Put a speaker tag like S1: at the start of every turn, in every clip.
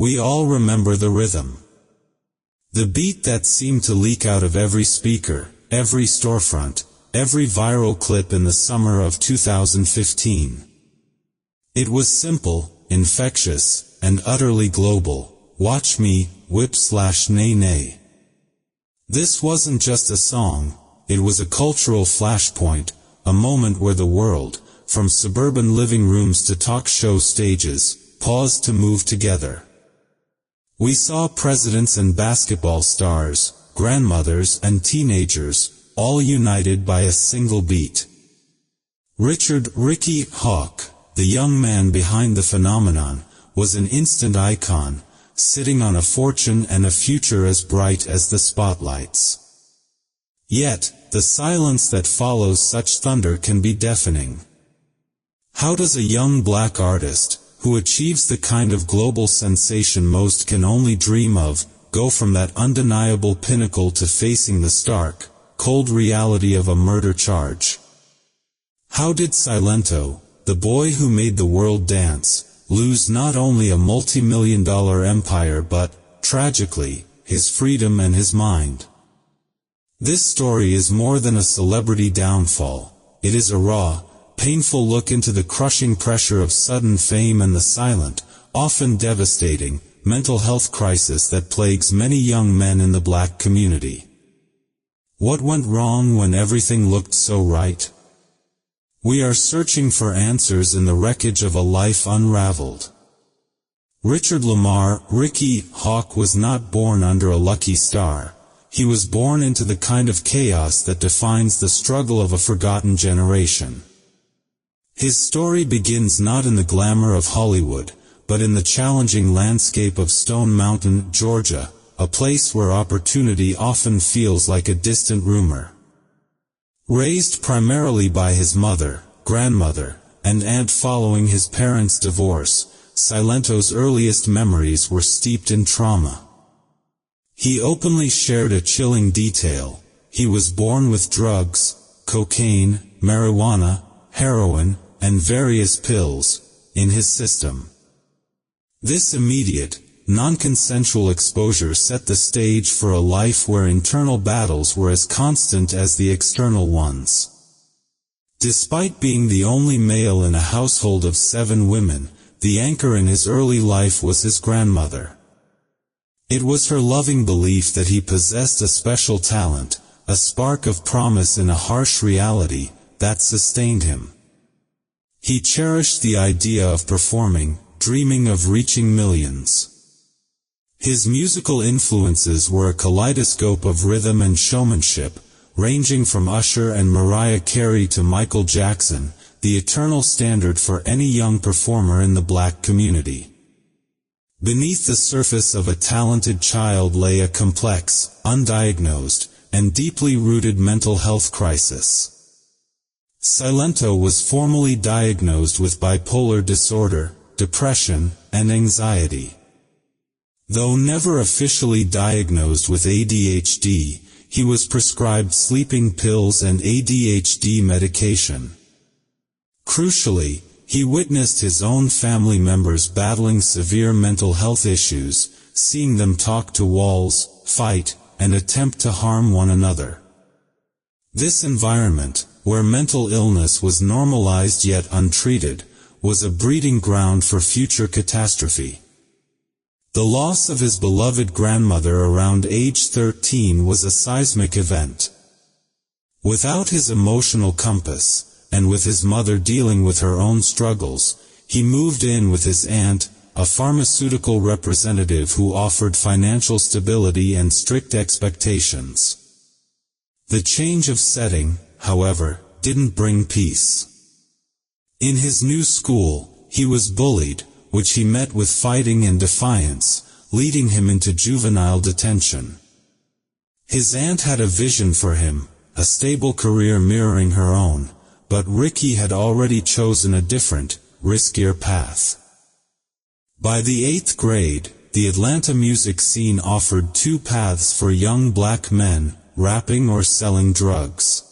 S1: We all remember the rhythm. The beat that seemed to leak out of every speaker, every storefront, every viral clip in the summer of 2015. It was simple, infectious, and utterly global. Watch me, whip/Nae Nae. This wasn't just a song, it was a cultural flashpoint, a moment where the world, from suburban living rooms to talk show stages, paused to move together. We saw presidents and basketball stars, grandmothers and teenagers, all united by a single beat. Ricky Hawk, the young man behind the phenomenon, was an instant icon, sitting on a fortune and a future as bright as the spotlights. Yet, the silence that follows such thunder can be deafening. How does a young black artist, who achieves the kind of global sensation most can only dream of, go from that undeniable pinnacle to facing the stark, cold reality of a murder charge? How did Silento, the boy who made the world dance, lose not only a multi-million-dollar empire but, tragically, his freedom and his mind? This story is more than a celebrity downfall. It is a raw, painful look into the crushing pressure of sudden fame and the silent, often devastating, mental health crisis that plagues many young men in the black community. What went wrong when everything looked so right? We are searching for answers in the wreckage of a life unraveled. Richard Lamar, Ricky Hawk, was not born under a lucky star. He was born into the kind of chaos that defines the struggle of a forgotten generation. His story begins not in the glamour of Hollywood, but in the challenging landscape of Stone Mountain, Georgia, a place where opportunity often feels like a distant rumor. Raised primarily by his mother, grandmother, and aunt following his parents' divorce, Silento's earliest memories were steeped in trauma. He openly shared a chilling detail. He was born with drugs, cocaine, marijuana, heroin, and various pills in his system. This immediate, non-consensual exposure set the stage for a life where internal battles were as constant as the external ones. Despite being the only male in a household of 7 women, the anchor in his early life was his grandmother. It was her loving belief that he possessed a special talent, a spark of promise in a harsh reality, that sustained him. He cherished the idea of performing, dreaming of reaching millions. His musical influences were a kaleidoscope of rhythm and showmanship, ranging from Usher and Mariah Carey to Michael Jackson, the eternal standard for any young performer in the black community. Beneath the surface of a talented child lay a complex, undiagnosed, and deeply rooted mental health crisis. Silento was formally diagnosed with bipolar disorder, depression, and anxiety. Though never officially diagnosed with ADHD, he was prescribed sleeping pills and ADHD medication. Crucially, he witnessed his own family members battling severe mental health issues, seeing them talk to walls, fight, and attempt to harm one another. This environment, where mental illness was normalized yet untreated, was a breeding ground for future catastrophe. The loss of his beloved grandmother around age 13 was a seismic event. Without his emotional compass, and with his mother dealing with her own struggles, he moved in with his aunt, a pharmaceutical representative who offered financial stability and strict expectations. The change of setting, however, didn't bring peace. In his new school, he was bullied, which he met with fighting and defiance, leading him into juvenile detention. His aunt had a vision for him, a stable career mirroring her own, but Ricky had already chosen a different, riskier path. By the 8th grade, the Atlanta music scene offered 2 paths for young black men, rapping or selling drugs.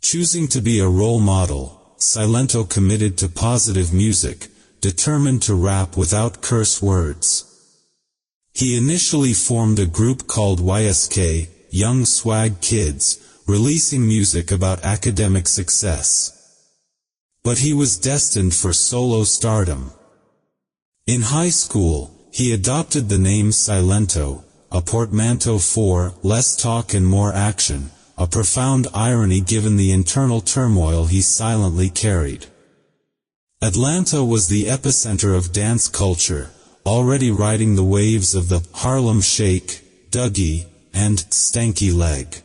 S1: Choosing to be a role model, Silento committed to positive music, determined to rap without curse words. He initially formed a group called YSK, Young Swag Kids, releasing music about academic success. But he was destined for solo stardom. In high school, he adopted the name Silento, a portmanteau for less talk and more action, a profound irony given the internal turmoil he silently carried. Atlanta was the epicenter of dance culture, already riding the waves of the Harlem Shake, Dougie, and Stanky Leg.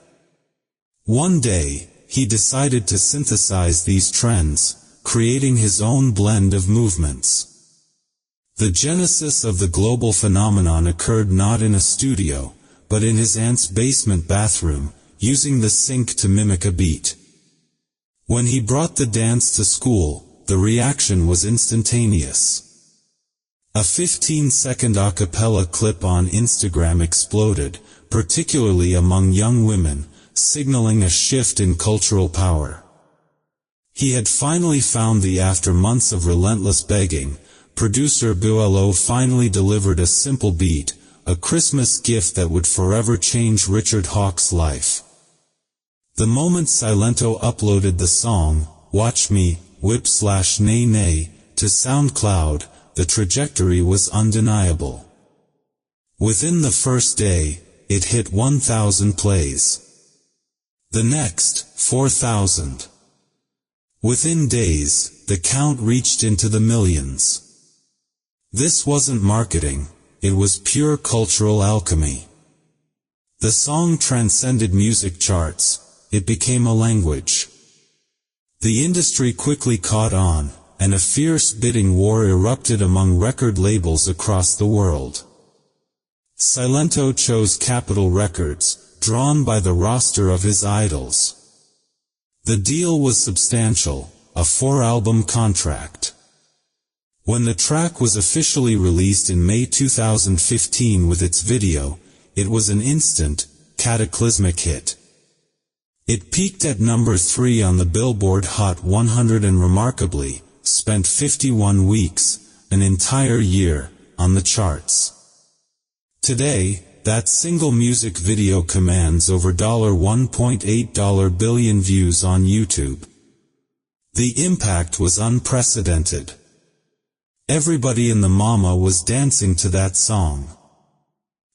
S1: One day, he decided to synthesize these trends, creating his own blend of movements. The genesis of the global phenomenon occurred not in a studio, but in his aunt's basement bathroom, using the sink to mimic a beat. When he brought the dance to school, the reaction was instantaneous. A 15-second a cappella clip on Instagram exploded, particularly among young women, signaling a shift in cultural power. He had finally found after months of relentless begging, producer Buello finally delivered a simple beat, a Christmas gift that would forever change Richard Hawk's life. The moment Silento uploaded the song, Watch Me, Nae Nae, to SoundCloud, the trajectory was undeniable. Within the first day, it hit 1,000 plays. The next, 4,000. Within days, the count reached into the millions. This wasn't marketing, it was pure cultural alchemy. The song transcended music charts, it became a language. The industry quickly caught on, and a fierce bidding war erupted among record labels across the world. Silento chose Capitol Records, drawn by the roster of his idols. The deal was substantial, a 4-album contract. When the track was officially released in May 2015 with its video, it was an instant, cataclysmic hit. It peaked at number 3 on the Billboard Hot 100 and remarkably, spent 51 weeks, an entire year, on the charts. Today, that single music video commands over $1.8 billion views on YouTube. The impact was unprecedented. Everybody in the mama was dancing to that song.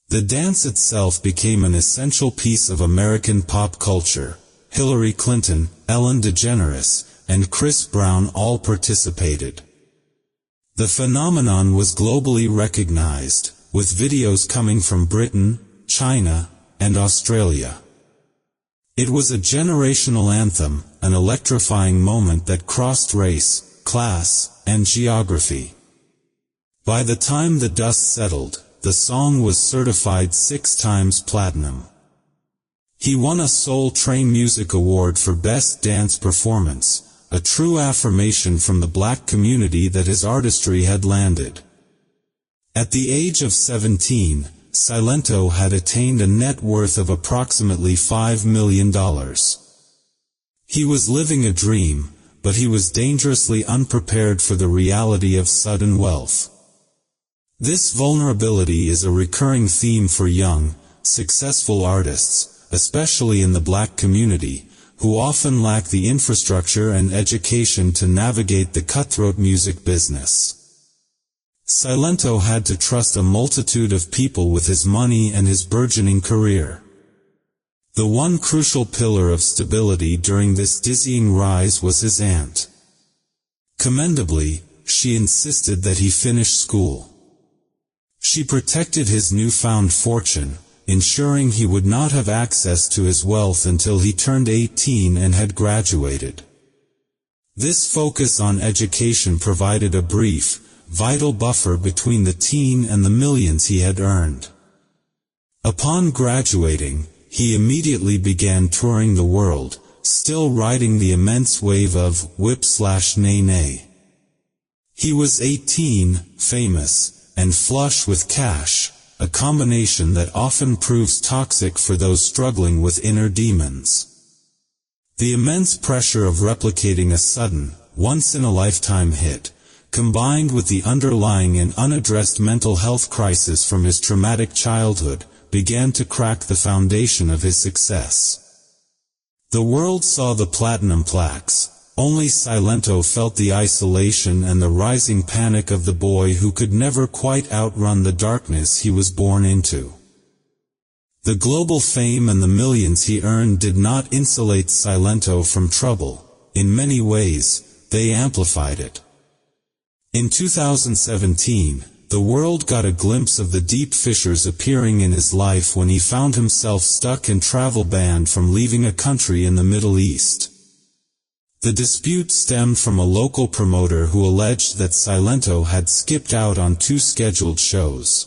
S1: The dance itself became an essential piece of American pop culture. Hillary Clinton, Ellen DeGeneres, and Chris Brown all participated. The phenomenon was globally recognized, with videos coming from Britain, China, and Australia. It was a generational anthem, an electrifying moment that crossed race, class, and geography. By the time the dust settled, the song was certified 6 times platinum. He won a Soul Train Music Award for Best Dance Performance, a true affirmation from the black community that his artistry had landed. At the age of 17, Silento had attained a net worth of approximately $5 million. He was living a dream, but he was dangerously unprepared for the reality of sudden wealth. This vulnerability is a recurring theme for young, successful artists, especially in the black community, who often lack the infrastructure and education to navigate the cutthroat music business. Silento had to trust a multitude of people with his money and his burgeoning career. The one crucial pillar of stability during this dizzying rise was his aunt. Commendably, she insisted that he finish school. She protected his newfound fortune, ensuring he would not have access to his wealth until he turned 18 and had graduated. This focus on education provided a brief, vital buffer between the teen and the millions he had earned. Upon graduating, he immediately began touring the world, still riding the immense wave of Nae Nae. He was 18, famous, and flush with cash, a combination that often proves toxic for those struggling with inner demons. The immense pressure of replicating a sudden, once-in-a-lifetime hit, combined with the underlying and unaddressed mental health crisis from his traumatic childhood, began to crack the foundation of his success. The world saw the platinum plaques. Only Silento felt the isolation and the rising panic of the boy who could never quite outrun the darkness he was born into. The global fame and the millions he earned did not insulate Silento from trouble. In many ways, they amplified it. In 2017, the world got a glimpse of the deep fissures appearing in his life when he found himself stuck in travel banned from leaving a country in the Middle East. The dispute stemmed from a local promoter who alleged that Silento had skipped out on 2 scheduled shows.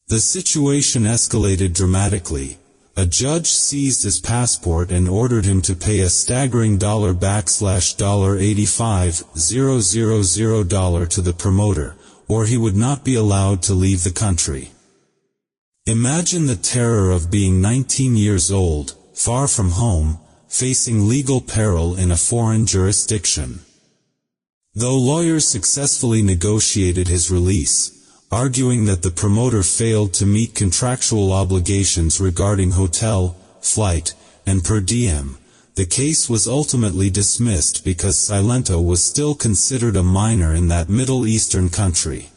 S1: The situation escalated dramatically. A judge seized his passport and ordered him to pay a staggering $$85,000 to the promoter, or he would not be allowed to leave the country. Imagine the terror of being 19 years old, far from home, facing legal peril in a foreign jurisdiction. Though lawyers successfully negotiated his release, arguing that the promoter failed to meet contractual obligations regarding hotel, flight, and per diem, the case was ultimately dismissed because Silento was still considered a minor in that Middle Eastern country.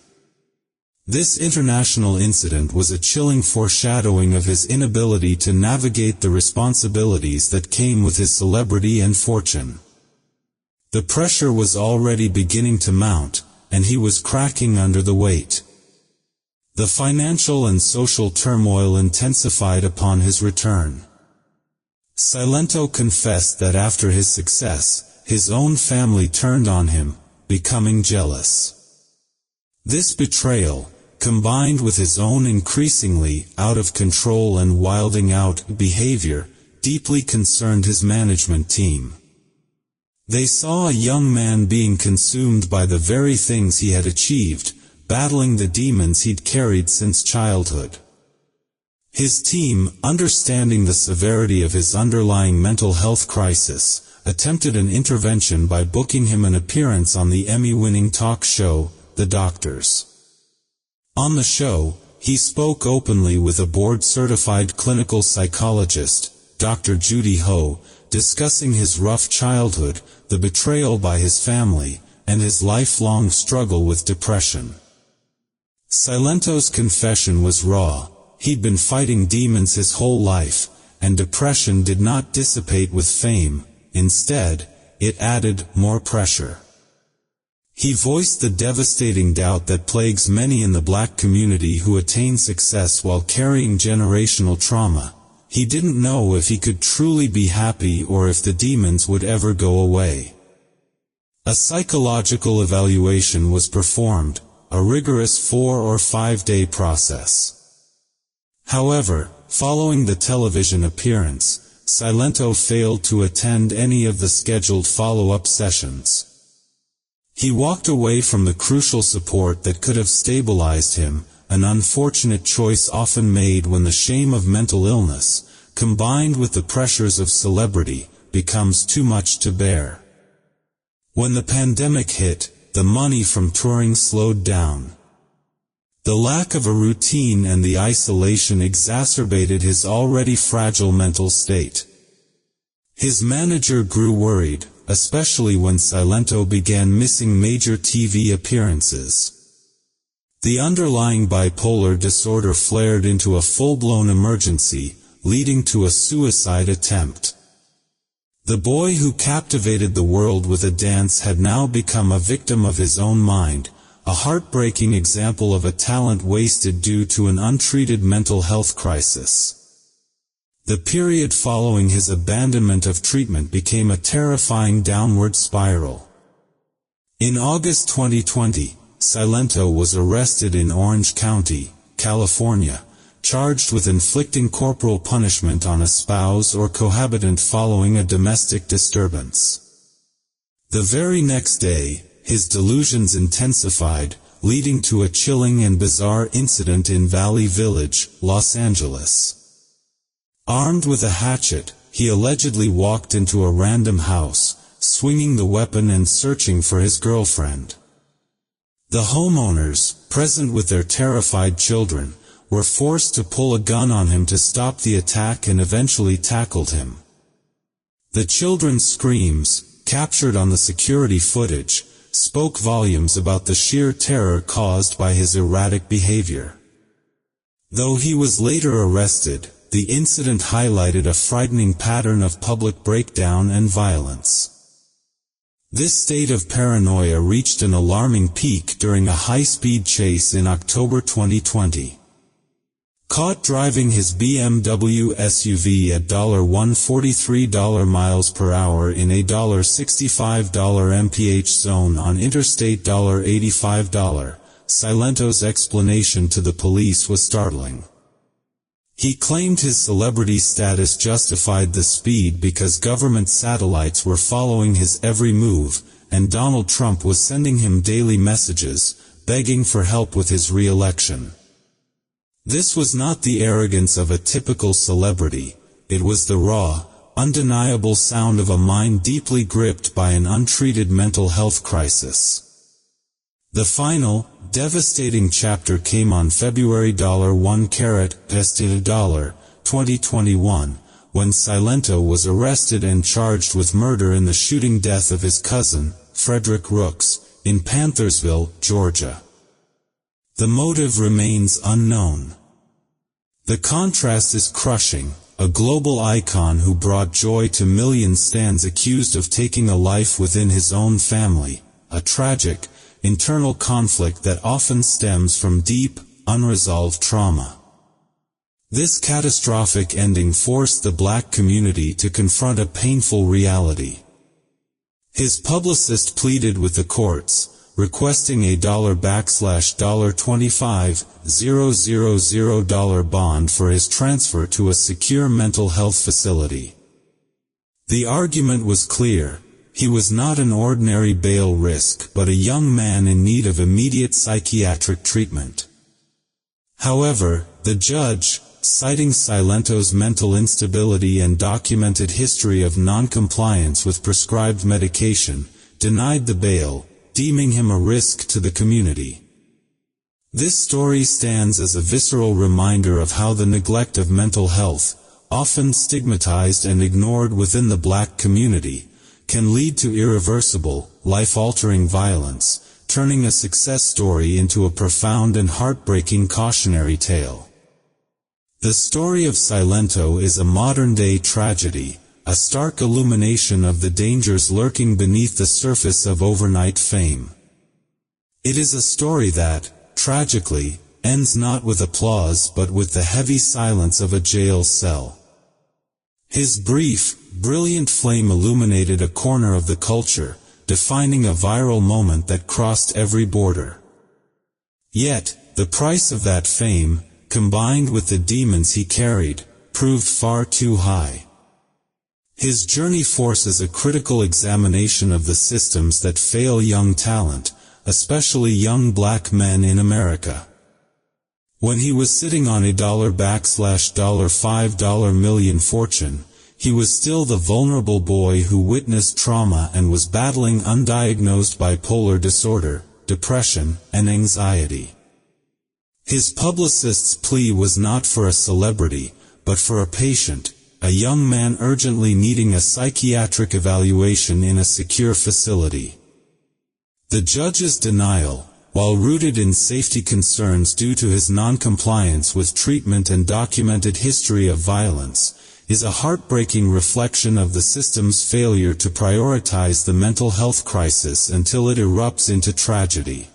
S1: This international incident was a chilling foreshadowing of his inability to navigate the responsibilities that came with his celebrity and fortune. The pressure was already beginning to mount, and he was cracking under the weight. The financial and social turmoil intensified upon his return. Silento confessed that after his success, his own family turned on him, becoming jealous. This betrayal, combined with his own increasingly out-of-control and wilding-out behavior, deeply concerned his management team. They saw a young man being consumed by the very things he had achieved, battling the demons he'd carried since childhood. His team, understanding the severity of his underlying mental health crisis, attempted an intervention by booking him an appearance on the Emmy-winning talk show, The Doctors. On the show, he spoke openly with a board-certified clinical psychologist, Dr. Judy Ho, discussing his rough childhood, the betrayal by his family, and his lifelong struggle with depression. Silento's confession was raw. He'd been fighting demons his whole life, and depression did not dissipate with fame. Instead, it added more pressure. He voiced the devastating doubt that plagues many in the Black community who attain success while carrying generational trauma. He didn't know if he could truly be happy or if the demons would ever go away. A psychological evaluation was performed, a rigorous 4- or 5-day process. However, following the television appearance, Silento failed to attend any of the scheduled follow-up sessions. He walked away from the crucial support that could have stabilized him, an unfortunate choice often made when the shame of mental illness, combined with the pressures of celebrity, becomes too much to bear. When the pandemic hit, the money from touring slowed down. The lack of a routine and the isolation exacerbated his already fragile mental state. His manager grew worried, especially when Silento began missing major TV appearances. The underlying bipolar disorder flared into a full-blown emergency, leading to a suicide attempt. The boy who captivated the world with a dance had now become a victim of his own mind, a heartbreaking example of a talent wasted due to an untreated mental health crisis. The period following his abandonment of treatment became a terrifying downward spiral. In August 2020, Silento was arrested in Orange County, California, charged with inflicting corporal punishment on a spouse or cohabitant following a domestic disturbance. The very next day, his delusions intensified, leading to a chilling and bizarre incident in Valley Village, Los Angeles. Armed with a hatchet, he allegedly walked into a random house, swinging the weapon and searching for his girlfriend. The homeowners, present with their terrified children, were forced to pull a gun on him to stop the attack and eventually tackled him. The children's screams, captured on the security footage, spoke volumes about the sheer terror caused by his erratic behavior. Though he was later arrested, the incident highlighted a frightening pattern of public breakdown and violence. This state of paranoia reached an alarming peak during a high-speed chase in October 2020. Caught driving his BMW SUV at $143 miles per hour in a $65 mph zone on Interstate $85, Silento's explanation to the police was startling. He claimed his celebrity status justified the speed because government satellites were following his every move, and Donald Trump was sending him daily messages, begging for help with his re-election. This was not the arrogance of a typical celebrity, it was the raw, undeniable sound of a mind deeply gripped by an untreated mental health crisis. The final, devastating chapter came on February 2021, when Silento was arrested and charged with murder in the shooting death of his cousin, Frederick Rooks, in Panthersville, Georgia. The motive remains unknown. The contrast is crushing. A global icon who brought joy to millions stands accused of taking a life within his own family, a tragic, internal conflict that often stems from deep, unresolved trauma. This catastrophic ending forced the black community to confront a painful reality. His publicist pleaded with the courts, requesting a $$25,000 bond for his transfer to a secure mental health facility. The argument was clear. He was not an ordinary bail risk, but a young man in need of immediate psychiatric treatment. However, the judge, citing Silento's mental instability and documented history of non-compliance with prescribed medication, denied the bail, deeming him a risk to the community. This story stands as a visceral reminder of how the neglect of mental health, often stigmatized and ignored within the black community, can lead to irreversible, life-altering violence, turning a success story into a profound and heartbreaking cautionary tale. The story of Silento is a modern-day tragedy, a stark illumination of the dangers lurking beneath the surface of overnight fame. It is a story that, tragically, ends not with applause but with the heavy silence of a jail cell. His brief, brilliant flame illuminated a corner of the culture, defining a viral moment that crossed every border. Yet, the price of that fame, combined with the demons he carried, proved far too high. His journey forces a critical examination of the systems that fail young talent, especially young black men in America. When he was sitting on a $$5 million fortune, he was still the vulnerable boy who witnessed trauma and was battling undiagnosed bipolar disorder, depression, and anxiety. His publicist's plea was not for a celebrity, but for a patient, a young man urgently needing a psychiatric evaluation in a secure facility. The judge's denial, while rooted in safety concerns due to his non-compliance with treatment and documented history of violence, is a heartbreaking reflection of the system's failure to prioritize the mental health crisis until it erupts into tragedy.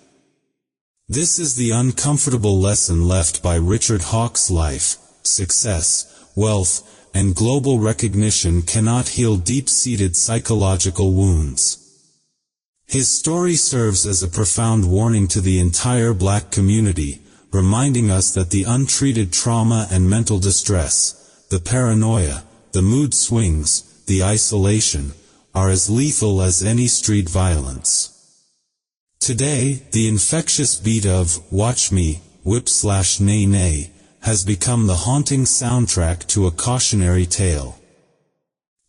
S1: This is the uncomfortable lesson left by Richard Hawke's life. Success, wealth, and global recognition cannot heal deep-seated psychological wounds. His story serves as a profound warning to the entire black community, reminding us that the untreated trauma and mental distress, the paranoia, the mood swings, the isolation, are as lethal as any street violence. Today, the infectious beat of "Watch Me, Whip/Nae Nae" has become the haunting soundtrack to a cautionary tale.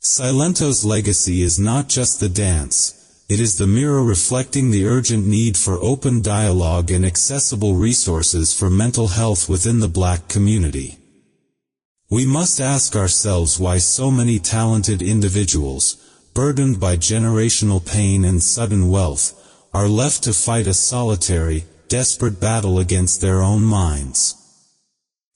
S1: Silento's legacy is not just the dance, it is the mirror reflecting the urgent need for open dialogue and accessible resources for mental health within the Black community. We must ask ourselves why so many talented individuals, burdened by generational pain and sudden wealth, are left to fight a solitary, desperate battle against their own minds.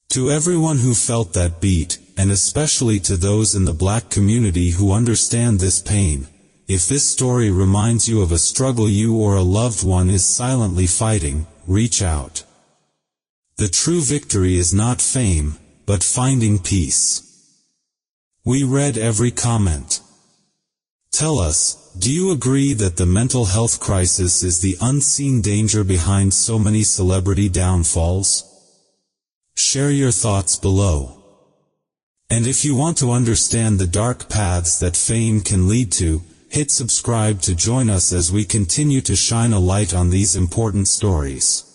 S1: To everyone who felt that beat, and especially to those in the Black community who understand this pain, if this story reminds you of a struggle you or a loved one is silently fighting, reach out. The true victory is not fame, but finding peace. We read every comment. Tell us, do you agree that the mental health crisis is the unseen danger behind so many celebrity downfalls? Share your thoughts below. And if you want to understand the dark paths that fame can lead to, hit subscribe to join us as we continue to shine a light on these important stories.